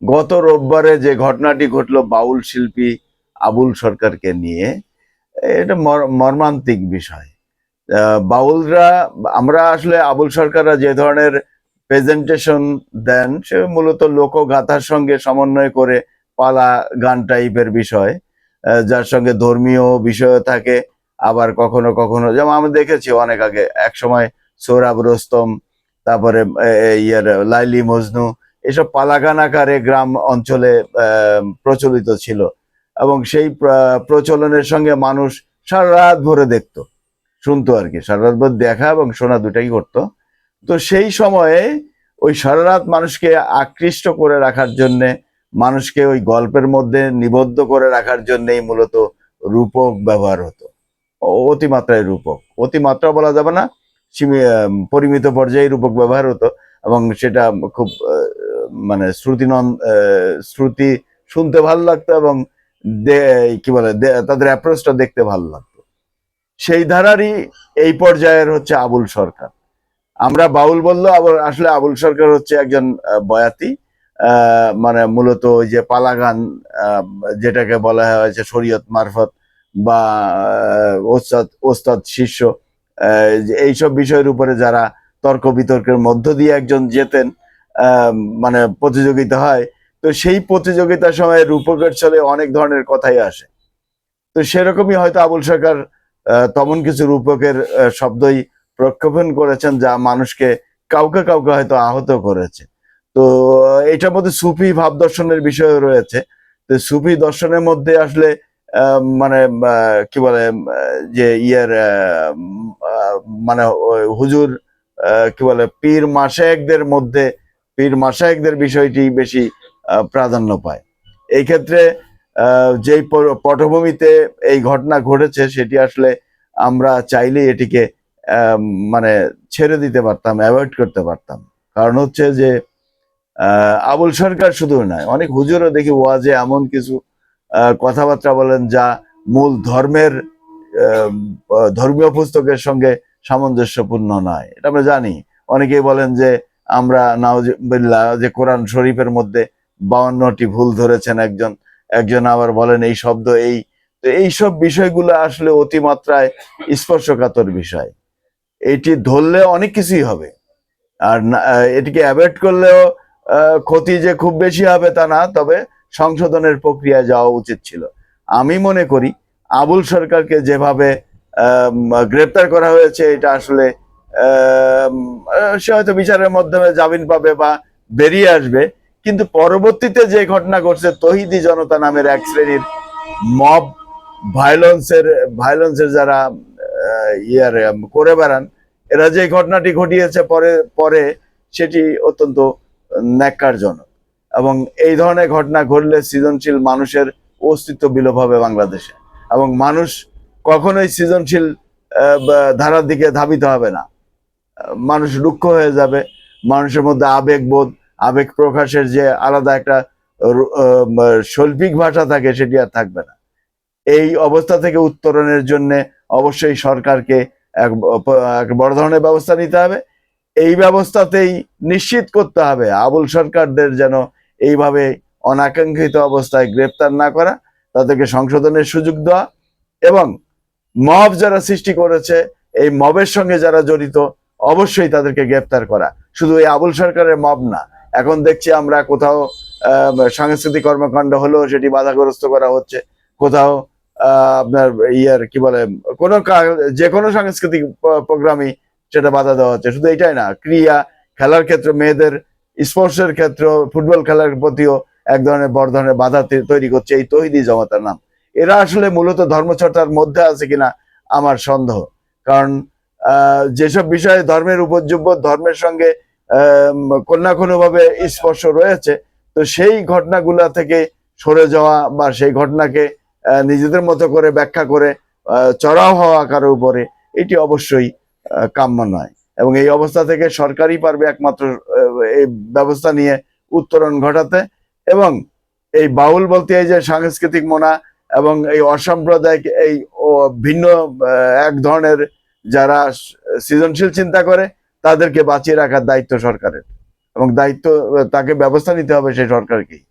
গত রোববারে যে ঘটনাটি ঘটলো বাউল শিল্পী আবুল সরকারকে নিয়ে, এটা মর্মান্তিক বিষয়। বাউলরা, আমরা আসলে আবুল সরকাররা যে ধরনের প্রেজেন্টেশন দেন সে মূলত লোকগাথার সঙ্গে সমন্বয় করে পালা গান টাইপের বিষয়, যার সঙ্গে ধর্মীয় বিষয় থাকে। আবার কখনো কখনো, যেমন আমরা দেখেছি অনেক আগে এক সময় সোহরাব রোস্তম, তারপরে লাইলি মজনু, এসব পালা গান আকারে গ্রাম অঞ্চলে প্রচলিত ছিল, এবং সেই প্রচলনের সঙ্গে মানুষ সারা রাত ভরে দেখতো, শুনতো আর কি। সারা রাত ভরে দেখা এবং শোনা দুটাই করতো। তো সেই সময়ে ওই সারা রাত মানুষকে আকৃষ্ট করে রাখার জন্যে, মানুষকে ওই গল্পের মধ্যে নিবদ্ধ করে রাখার জন্যই মূলত রূপক ব্যবহার হতো। অতিমাত্রায় রূপক, অতিমাত্রা বলা যাবে না, পরিমিত পর্যায়ে রূপক ব্যবহার হতো। এবং সেটা খুব মানে শ্রুতি শুনতে ভালো লাগতো, এবং কি বলে তাদের অ্যাপ্রোচটা দেখতে ভালো লাগতো। সেই ধারারই এই পর্যায়ের হচ্ছে আবুল সরকার। আমরা বাউল বললো, আবার আসলে আবুল সরকার হচ্ছে একজন বয়াতি। মানে মূলত ওই যে পালা গান, যেটাকে বলা হয়েছে শরীয়ত মারফত বা ওস্তাদ ওস্তাদ শিষ্য, এইসব বিষয়ের উপরে যারা তর্ক বিতর্কের মধ্য দিয়ে একজন যেতেন, মানে প্রতিযোগিতা হয়, তো সেই প্রতিযোগিতার সময় রূপকের ছলে অনেক ধরনের কথাই আসে। তো সেরকমই হয়তো আবুল সরকার তেমন কিছু রূপকের শব্দই প্রক্ষেপণ করেছেন, যা মানুষকে কাউকে কাউকে হয়তো আহত করেছে। তো এটার মধ্যে সুফি ভাব দর্শনের বিষয় রয়েছে। তো সুফি দর্শনের মধ্যে আসলে মানে কি বলে, যে মানে হুজুর, কি বলে, পীর মাশায়েখদের বিষয়টি বেশি প্রাধান্য পায় এই ক্ষেত্রে। যেই পটভূমিতে এই ঘটনা ঘটেছে সেটি আসলে আমরা চাইলেই এটিকে মানে ছেড়ে দিতে পারতাম, অ্যাভয়েড করতে পারতাম। কারণ হচ্ছে যে আবুল সরকার শুধু নয়, অনেক হুজুরও দেখি ওয়াজে এমন কিছু কথাবার্তা বলেন যা মূল ধর্মীয় পুস্তকের সঙ্গে সামঞ্জস্যপূর্ণ নয়। এটা আমরা জানি। অনেকেই বলেন যে আমরা নাউজুবিল্লাহ যে কোরআন শরীফের মধ্যে 52টি ভুল ধরেছেন একজন, একজন আবার বলেন এই শব্দ এই। তো এইসব বিষয়গুলো আসলে অতিমাত্রায় স্পর্শকাতর বিষয়। এটি ধরলে অনেক কিছুই হবে, আর এটিকে অ্যাভয়েড করলেও ক্ষতি যে খুব বেশি হবে তা না, তবে সংশোধনের প্রক্রিয়ায় যাওয়া উচিত ছিল। আমি মনে করি আবুল সরকারকে যেভাবে গ্রেপ্তার করা হয়েছে, এটা আসলে সে হয়তো বিচারের মাধ্যমে জামিন পাবে বা বেরিয়ে আসবে, কিন্তু পরবর্তীতে যে ঘটনা ঘটছে, তহিদি জনতা নামের এক শ্রেণীর মব ভায়োলেন্সের যারা করে বেড়ান, এরা যে ঘটনাটি ঘটিয়েছে পরে পরে সেটি অত্যন্ত ন্যাক্কারজনক। এবং এই ধরনের ঘটনা ঘটলে সৃজনশীল মানুষের অস্তিত্ব বিলোপ হবে বাংলাদেশে, এবং মানুষ কখনোই সৃজনশীল ধারার দিকে ধাবিত হবে না। মানুষ রুক্ষ হয়ে যাবে, মানুষের মধ্যে আবেগবোধ, আবেগ প্রকাশের যে আলাদা একটা শৈল্পিক ভাষা থাকে, সেটি আর থাকবে না। এই অবস্থা থেকে উত্তরণের জন্য অবশ্যই সরকারকে এক বড় ধরনের ব্যবস্থা নিতে হবে। এই ব্যবস্থাতেই নিশ্চিত করতে হবে আবুল সরকারদের যেন এইভাবে অনাকাঙ্ক্ষিত অবস্থায় গ্রেপ্তার না করা, তাদেরকে সংশোধনের সুযোগ দেওয়া, এবং মব যারা সৃষ্টি করেছে, এই মবের সঙ্গে যারা জড়িত, অবশ্যই তাদেরকে গ্রেপ্তার করা। শুধু এই আবুল সরকারের মব না, এখন দেখছি আমরা কোথাও সাংস্কৃতিক কর্মকাণ্ড হলেও সেটি বাধাগ্রস্ত করা হচ্ছে, কোথাও আপনার কি বলে, যে কোনো সাংস্কৃতিক প্রোগ্রামই সেটা বাধা দেওয়া হচ্ছে। শুধু এটাই না, ক্রীড়া খেলার ক্ষেত্রে, মেয়েদের স্পোর্টসের ক্ষেত্রে, ফুটবল খেলার প্রতিও এক ধরনের বড় ধরনের বাধা তৈরি করছে এই তৌহিদি জমাতার নাম। এরা আসলে মূলত ধর্মচর্চার মধ্যে আছে কিনা আমার সন্দেহ। কারণ যেসব বিষয়ে ধর্মের উপযোগ্য, ধর্মের সঙ্গে কোনো না কোনো ভাবে স্পর্শ রয়েছে, তো সেই ঘটনাগুলা থেকে সরে যাওয়া বা সেই ঘটনাকে নিজেদের মতো করে ব্যাখ্যা করে চড়াও হওয়া কারোর উপরে, এটি অবশ্যই কাম্য নয়। এবং এই অবস্থা থেকে সরকারই পারবে একমাত্র এই ব্যবস্থা নিয়ে উত্তরণ ঘটাতে। এবং এই বাউল বলতে এই যে সাংস্কৃতিক মনা এবং এই অসাম্প্রদায়িক, এই ভিন্ন এক ধরনের যারা সৃজনশীল চিন্তা করে, তাদেরকে বাঁচিয়ে রাখার দায়িত্ব সরকারের, এবং দায়িত্ব তাকে ব্যবস্থা নিতে হবে সেই সরকারকেই।